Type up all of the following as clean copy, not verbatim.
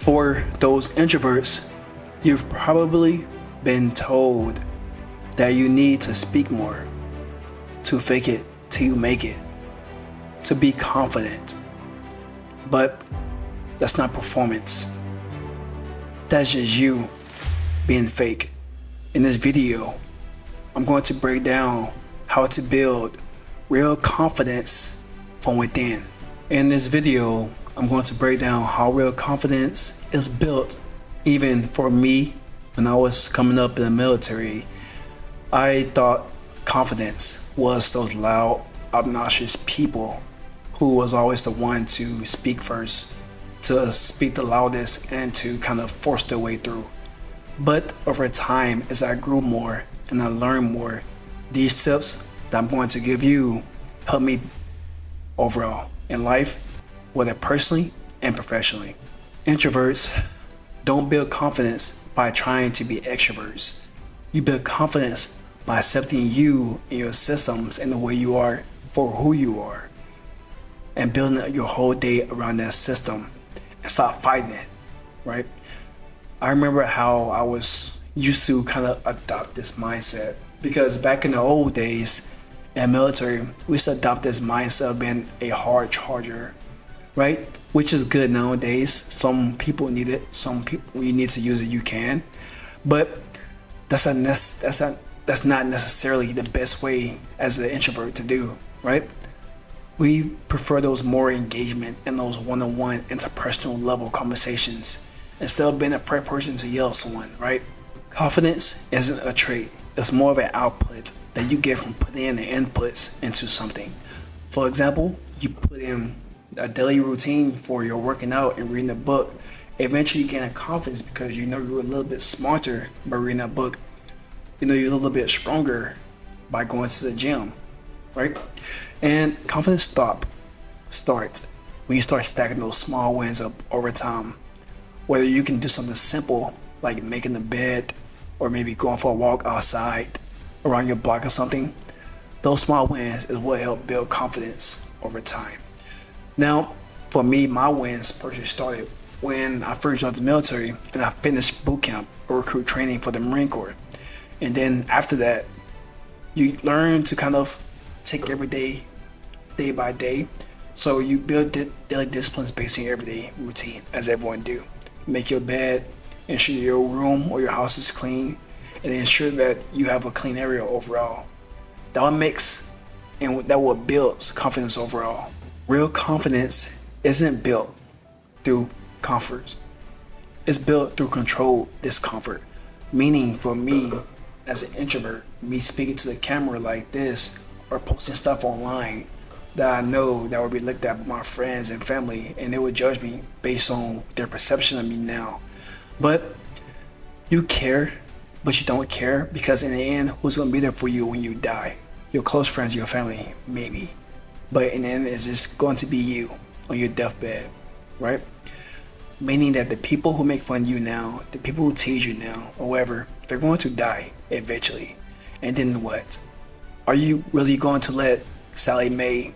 For those introverts, you've probably been told that you need to speak more, to fake it till you make it, to be confident. But that's not performance. That's just you being fake. In this video, I'm going to break down how to build real confidence from within. In this video, I'm going to break down how real confidence is built. Even for me, when I was coming up in the military, I thought confidence was those loud, obnoxious people who was always the one to speak first, to speak the loudest, and to kind of force their way through. But over time, as I grew more and I learned more, these tips that I'm going to give you help me overall in life, whether personally and professionally. Introverts don't build confidence by trying to be extroverts. You build confidence by accepting you and your systems and the way you are for who you are, and building your whole day around that system and stop fighting it, right? I remember how I was used to kind of adopt this mindset, because back in the old days in the military, we used to adopt this mindset of being a hard charger, right? Which is good nowadays. Some people need it. Some people, you need to use it, you can. But that's not necessarily the best way as an introvert to do, right? We prefer those more engagement and those one-on-one interpersonal level conversations instead of being a first person to yell at someone, right? Confidence isn't a trait. It's more of an output that you get from putting in the inputs into something. For example, you put in a daily routine for your working out and reading a book. Eventually you gain a confidence because you know you're a little bit smarter by reading a book. You know you're a little bit stronger by going to the gym, right? And confidence starts when you start stacking those small wins up over time. Whether you can do something simple like making the bed, or maybe going for a walk outside around your block or something, those small wins is what help build confidence over time. Now, for me, my wins personally started when I first joined the military and I finished boot camp or recruit training for the Marine Corps. And then after that, you learn to kind of take every day by day. So you build daily disciplines based on your everyday routine, as everyone do. Make your bed, ensure your room or your house is clean, and ensure that you have a clean area overall. That will mix, and that will build confidence overall. Real confidence isn't built through comfort. It's built through controlled discomfort. Meaning for me, as an introvert, me speaking to the camera like this or posting stuff online that I know that will be looked at by my friends and family, and they would judge me based on their perception of me now. But you care, but you don't care, because in the end, who's gonna be there for you when you die? Your close friends, your family, maybe. But in the end, it's just going to be you on your deathbed, right? Meaning that the people who make fun of you now, the people who tease you now, or whatever, they're going to die eventually. And then what? Are you really going to let Sally Mae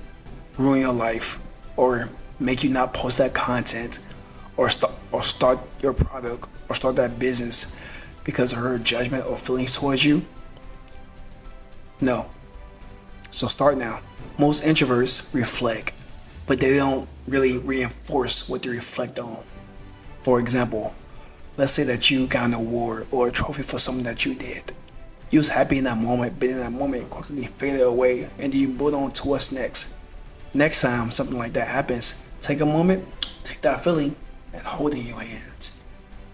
ruin your life, or make you not post that content, or start your product, or start that business because of her judgment or feelings towards you? No. So start now. Most introverts reflect, but they don't really reinforce what they reflect on. For example, let's say that you got an award or a trophy for something that you did. You was happy in that moment, but in that moment quickly faded away, and then you move on to what's next. Next time something like that happens, take a moment, take that feeling, and hold it in your hands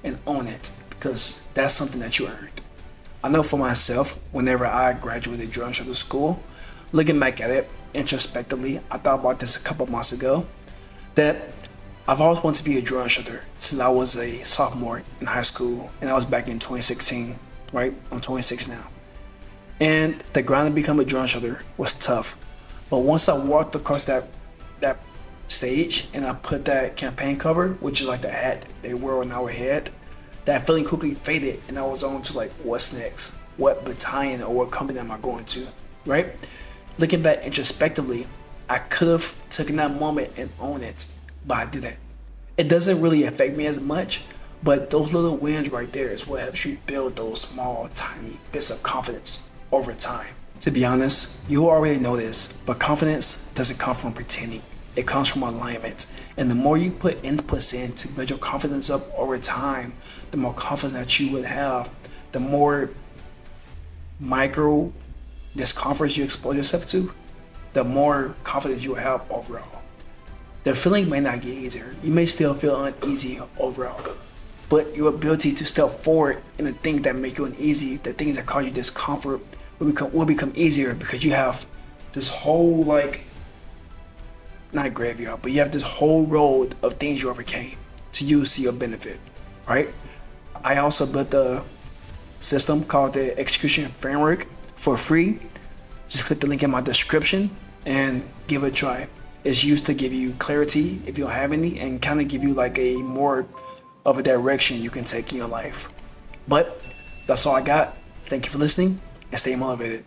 and own it, because that's something that you earned. I know for myself, whenever I graduated Drill Instructor School, looking back at it introspectively, I thought about this a couple months ago, that I've always wanted to be a drill instructor since I was a sophomore in high school, and that was back in 2016, right? I'm 26 now. And the grind to become a drill instructor was tough. But once I walked across that stage and I put that campaign cover, which is like the hat they wear on our head, that feeling quickly faded, and I was on to like, what's next? What battalion or what company am I going to, right? Looking back introspectively, I could have taken that moment and owned it, but I didn't. It doesn't really affect me as much, but those little wins right there is what helps you build those small, tiny bits of confidence over time. To be honest, you already know this, but confidence doesn't come from pretending. It comes from alignment. And the more you put inputs in to build your confidence up over time, the more confidence that you would have, the more micro discomforts you expose yourself to, the more confidence you will have overall. The feeling may not get easier. You may still feel uneasy overall, but your ability to step forward in the things that make you uneasy, the things that cause you discomfort, will become easier because you have this whole not graveyard, but you have this whole road of things you overcame to use to your benefit, right? I also built a system called the Execution Framework for free. Just click the link in my description and give it a try. It's used to give you clarity if you don't have any, and kind of give you like a more of a direction you can take in your life. But that's all I got. Thank you for listening and stay motivated.